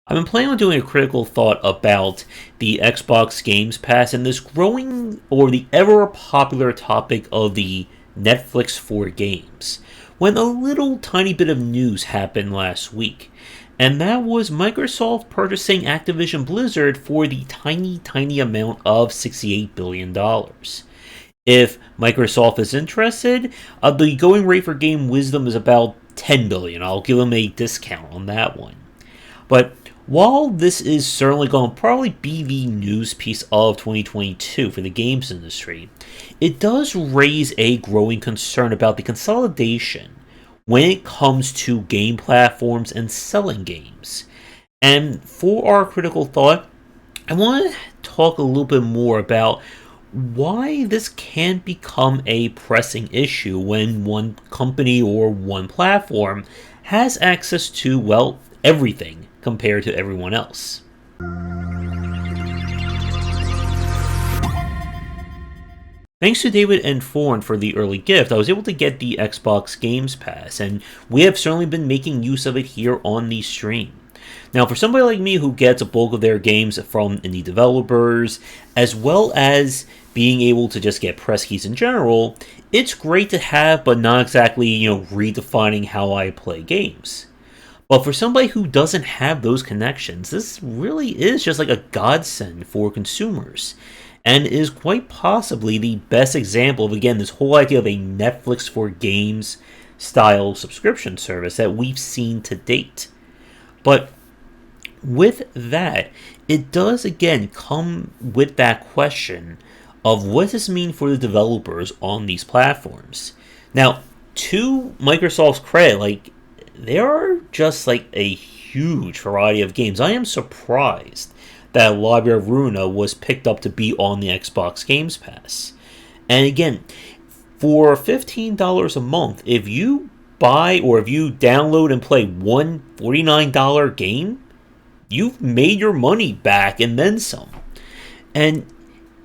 I've been planning on doing a critical thought about the Xbox Games Pass and this growing or the ever popular topic of the Netflix for games. When a little tiny bit of news happened last week, and that was Microsoft purchasing Activision Blizzard for the tiny amount of $68 billion. If Microsoft is interested, the going rate for Game Wisdom is about $10 billion. I'll give them a discount on that one. But while this is certainly going to probably be the news piece of 2022 for the games industry, it does raise a growing concern about the consolidation when it comes to game platforms and selling games. And for our critical thought, I want to talk a little bit more about why this can become a pressing issue when one company or one platform has access to, well, everything compared to everyone else. Thanks to David and Fawn for the early gift, I was able to get the Xbox Games Pass, and we have certainly been making use of it here on the stream. Now, for somebody like me who gets a bulk of their games from indie developers, as well as being able to just get press keys in general, it's great to have, but not exactly, redefining how I play games. But for somebody who doesn't have those connections, this really is just like a godsend for consumers, and is quite possibly the best example of, again, this whole idea of a Netflix for games style subscription service that we've seen to date. But with that, it does again come with that question of what does this mean for the developers on these platforms. Now, to Microsoft's credit, there are just a huge variety of games. I am surprised that Library of Ruina was picked up to be on the Xbox Games Pass. And again, for $15 a month, if you buy or if you download and play one $49 game, you've made your money back and then some. And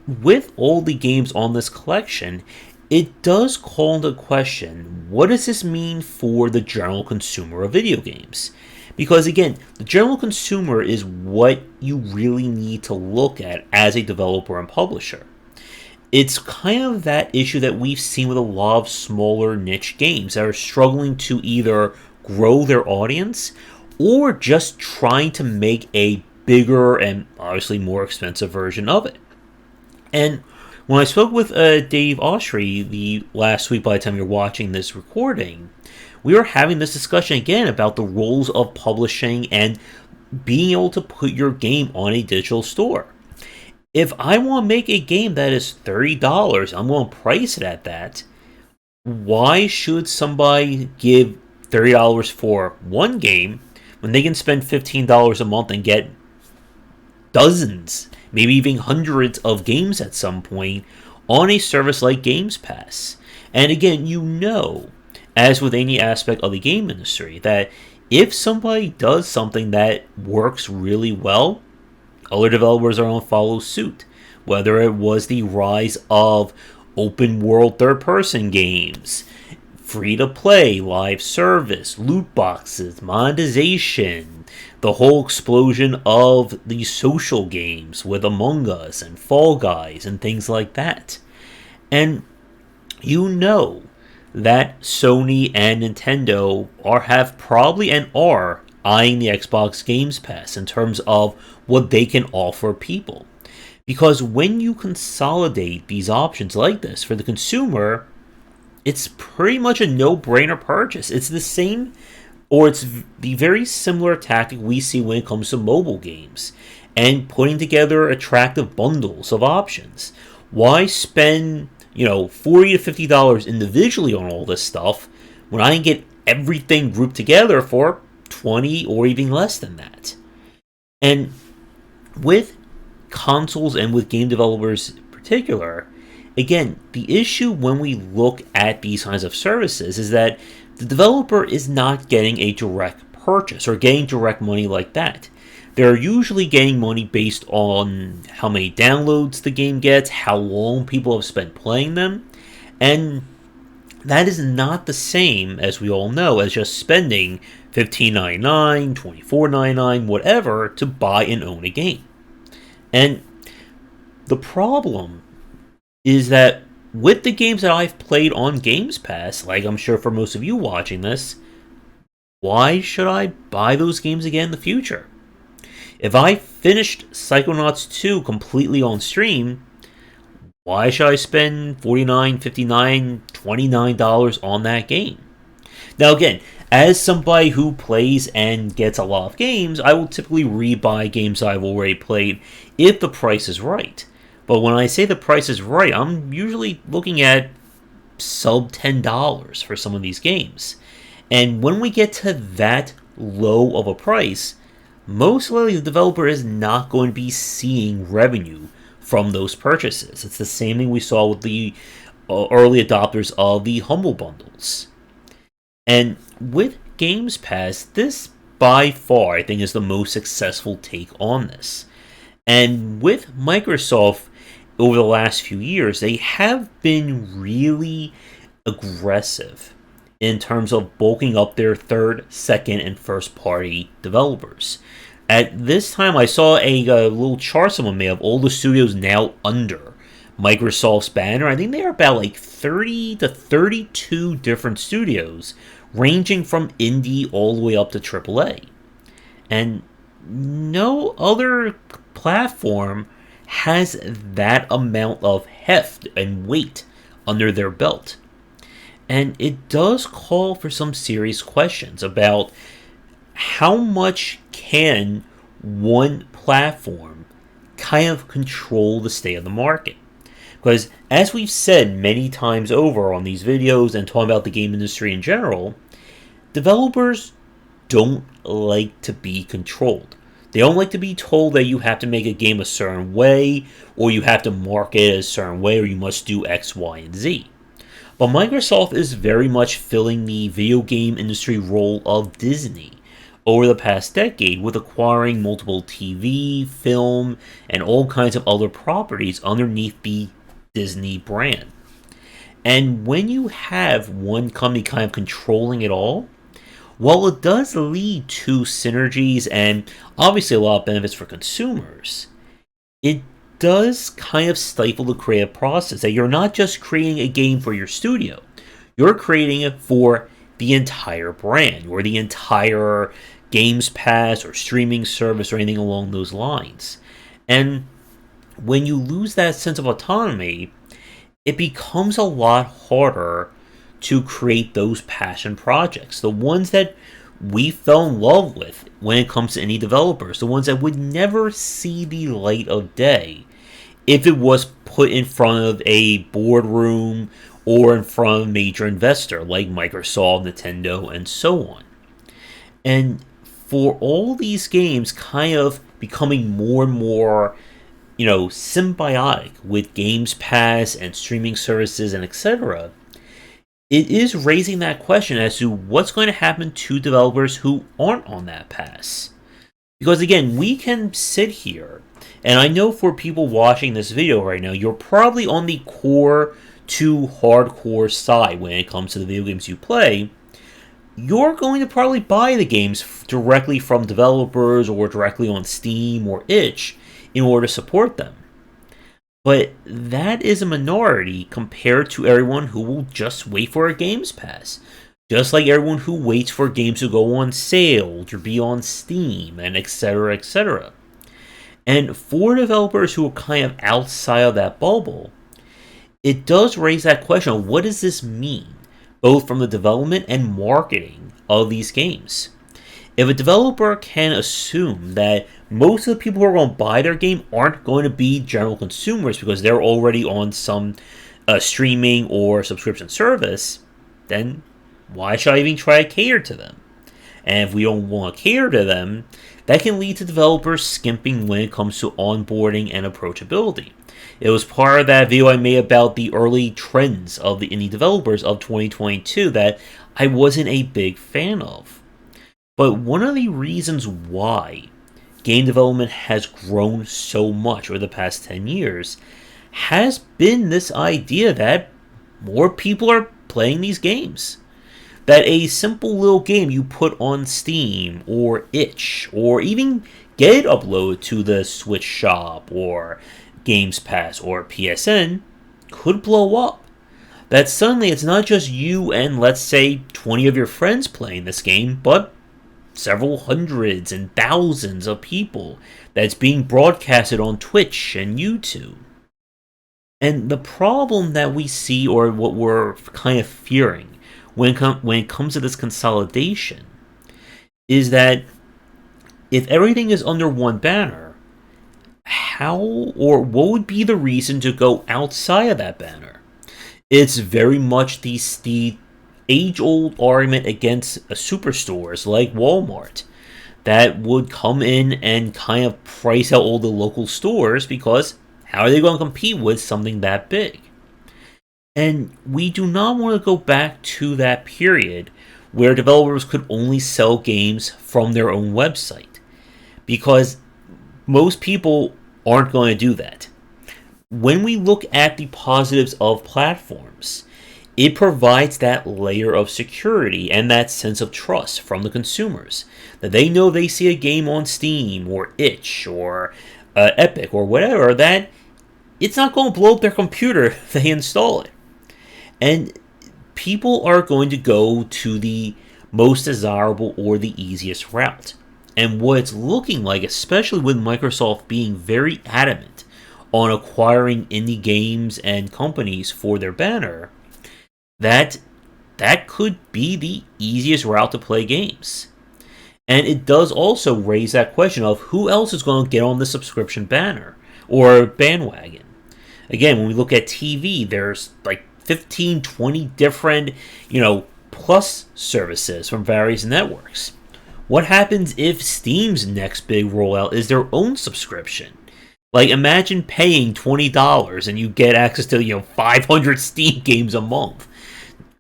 with all the games on this collection, it does call into question, what does this mean for the general consumer of video games? Because again, the general consumer is what you really need to look at as a developer and publisher. It's kind of that issue that we've seen with a lot of smaller niche games that are struggling to either grow their audience or just trying to make a bigger and obviously more expensive version of it. And when I spoke with Dave Oshry the last week, by the time you're watching this recording, we were having this discussion again about the roles of publishing and being able to put your game on a digital store. If I want to make a game that is $30, I'm going to price it at that. Why should somebody give $30 for one game when they can spend $15 a month and get dozens, maybe even hundreds of games at some point on a service like Games Pass? And again, as with any aspect of the game industry, that if somebody does something that works really well, other developers are going to follow suit. Whether it was the rise of open world third-person games, free-to-play, live service, loot boxes, monetization, the whole explosion of the social games with Among Us and Fall Guys and things like that. And that Sony and Nintendo have probably and are eyeing the Xbox Games Pass in terms of what they can offer people. Because when you consolidate these options like this for the consumer, it's pretty much a no-brainer purchase. It's the same, or it's the very similar tactic we see when it comes to mobile games and putting together attractive bundles of options. Why spend $40 to $50 individually on all this stuff when I can get everything grouped together for $20 or even less than that? And with consoles and with game developers in particular, again, the issue when we look at these kinds of services is that the developer is not getting a direct purchase or getting direct money like that. They're usually getting money based on how many downloads the game gets, how long people have spent playing them, and that is not the same, as we all know, as just spending $15.99, $24.99, whatever, to buy and own a game. And the problem is that with the games that I've played on Games Pass, like I'm sure for most of you watching this, why should I buy those games again in the future? If I finished Psychonauts 2 completely on stream, why should I spend $49, $59, $29 on that game? Now again, as somebody who plays and gets a lot of games, I will typically rebuy games I've already played if the price is right. But when I say the price is right, I'm usually looking at sub $10 for some of these games. And when we get to that low of a price, most likely the developer is not going to be seeing revenue from those purchases. It's the same thing we saw with the early adopters of the Humble Bundles. And with Games Pass, this by far I think is the most successful take on this. And with Microsoft over the last few years, they have been really aggressive in terms of bulking up their third, second, and first party developers. At this time, I saw a little chart someone made of all the studios now under Microsoft's banner. I think they are about like 30 to 32 different studios, ranging from indie all the way up to AAA. And no other platform has that amount of heft and weight under their belt. And it does call for some serious questions about how much can one platform kind of control the state of the market. Because as we've said many times over on these videos and talking about the game industry in general, developers don't like to be controlled. They don't like to be told that you have to make a game a certain way, or you have to market it a certain way, or you must do X, Y, and Z. But Microsoft is very much filling the video game industry role of Disney over the past decade with acquiring multiple TV, film, and all kinds of other properties underneath the Disney brand. And when you have one company kind of controlling it all, while it does lead to synergies and obviously a lot of benefits for consumers, it does kind of stifle the creative process that you're not just creating a game for your studio, you're creating it for the entire brand or the entire Games Pass or streaming service or anything along those lines. And when you lose that sense of autonomy, it becomes a lot harder to create those passion projects, the ones that we fell in love with when it comes to indie developers, the ones that would never see the light of day if it was put in front of a boardroom or in front of a major investor like Microsoft, Nintendo, and so on. And for all these games kind of becoming more and more, symbiotic with Games Pass and streaming services and etc., it is raising that question as to what's going to happen to developers who aren't on that pass. Because again, we can sit here, and I know for people watching this video right now, you're probably on the core to hardcore side when it comes to the video games you play. You're going to probably buy the games directly from developers or directly on Steam or itch in order to support them. But that is a minority compared to everyone who will just wait for a Games Pass. Just like everyone who waits for games to go on sale, to be on Steam, and etc, etc. And for developers who are kind of outside of that bubble, it does raise that question of what does this mean, both from the development and marketing of these games. If a developer can assume that most of the people who are going to buy their game aren't going to be general consumers because they're already on some streaming or subscription service, then why should I even try to cater to them? And if we don't want to cater to them, that can lead to developers skimping when it comes to onboarding and approachability. It was part of that video I made about the early trends of the indie developers of 2022 that I wasn't a big fan of. But one of the reasons why game development has grown so much over the past 10 years has been this idea that more people are playing these games. that a simple little game you put on Steam or Itch or even get it uploaded to the Switch Shop or Games Pass or PSN could blow up. That suddenly it's not just you and, let's say, 20 of your friends playing this game, but several hundreds and thousands of people that's being broadcasted on Twitch and YouTube. And the problem that we see, or what we're kind of fearing when it comes to this consolidation, is that if everything is under one banner, how or what would be the reason to go outside of that banner? It's very much the age-old argument against superstores like Walmart that would come in and kind of price out all the local stores, because how are they going to compete with something that big? And we do not want to go back to that period where developers could only sell games from their own website, because most people aren't going to do that. When we look at the positives of platforms, it provides that layer of security and that sense of trust from the consumers, that they know they see a game on Steam or Itch or Epic or whatever, that it's not going to blow up their computer if they install it. And people are going to go to the most desirable or the easiest route. And what it's looking like, especially with Microsoft being very adamant on acquiring indie games and companies for their banner, that could be the easiest route to play games. And it does also raise that question of who else is going to get on the subscription banner or bandwagon. Again, when we look at TV, there's like 15, 20 different, plus services from various networks. What happens if Steam's next big rollout is their own subscription? Like, imagine paying $20 and you get access to, 500 Steam games a month.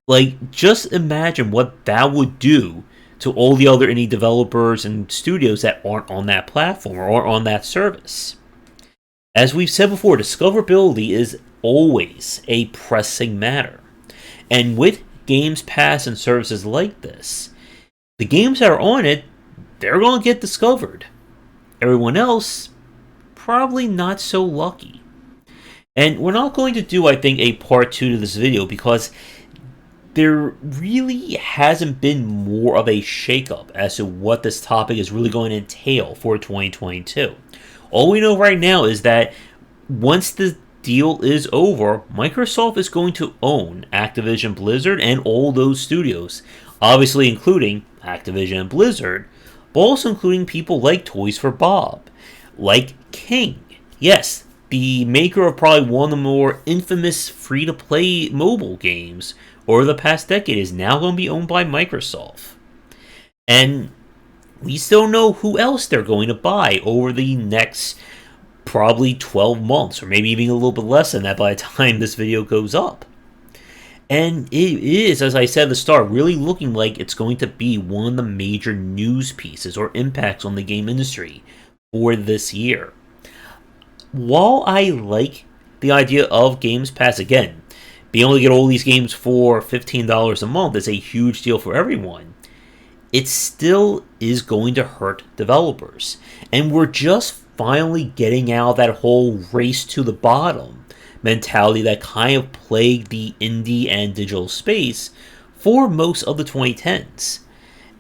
Like, just imagine what that would do to all the other indie developers and studios that aren't on that platform or aren't on that service. As we've said before, discoverability is always a pressing matter. And with Games Pass and services like this, the games that are on it, they're going to get discovered. Everyone else, probably not so lucky. And we're not going to do, I think, a part 2 to this video, because there really hasn't been more of a shakeup as to what this topic is really going to entail for 2022. All we know right now is that once the deal is over, Microsoft is going to own Activision Blizzard and all those studios, obviously including Activision and Blizzard, but also including people like Toys for Bob, like King. Yes, the maker of probably one of the more infamous free-to-play mobile games over the past decade is now going to be owned by Microsoft. And we still know who else they're going to buy over the next probably 12 months, or maybe even a little bit less than that by the time this video goes up. And it is, as I said at the start, really looking like it's going to be one of the major news pieces or impacts on the game industry for this year. While I like the idea of Games Pass, again, being able to get all these games for $15 a month is a huge deal for everyone, it still is going to hurt developers. And we're just finally getting out of that whole race to the bottom mentality that kind of plagued the indie and digital space for most of the 2010s.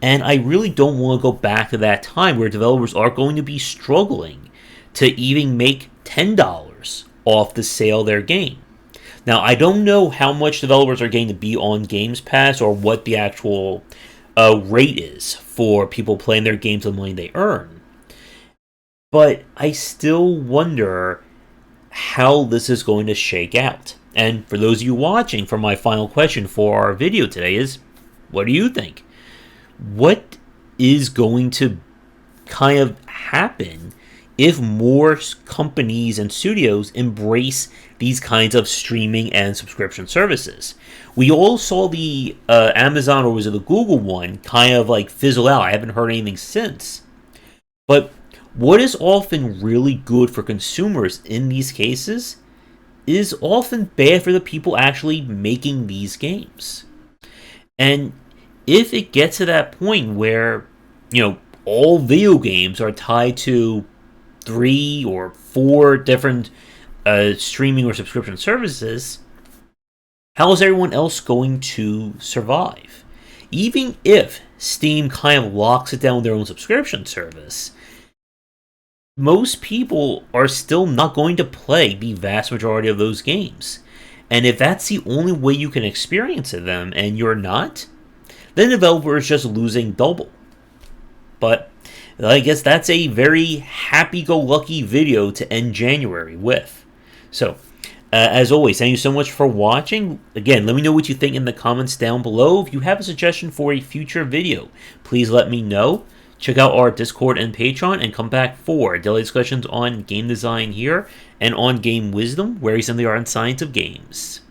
And I really don't want to go back to that time where developers are going to be struggling to even make $10 off the sale of their game. Now, I don't know how much developers are going to be on Games Pass or what the actual rate is for people playing their games with the money they earn. But I still wonder how this is going to shake out. And for those of you watching, for my final question for our video today is, what do you think? What is going to kind of happen if more companies and studios embrace these kinds of streaming and subscription services? We all saw the Amazon, or was it the Google one, kind of like fizzle out. I haven't heard anything since. But what is often really good for consumers in these cases is often bad for the people actually making these games. And if it gets to that point where, all video games are tied to 3 or 4 different streaming or subscription services, how is everyone else going to survive? Even if Steam kind of locks it down with their own subscription service, most people are still not going to play the vast majority of those games. And if that's the only way you can experience them and you're not, then the developer is just losing double. But I guess that's a very happy-go-lucky video to end January with. So, as always, thank you so much for watching. Again, let me know what you think in the comments down below. If you have a suggestion for a future video, please let me know. Check out our Discord and Patreon, and come back for daily discussions on game design here and on game wisdom, where we send the art and science of games.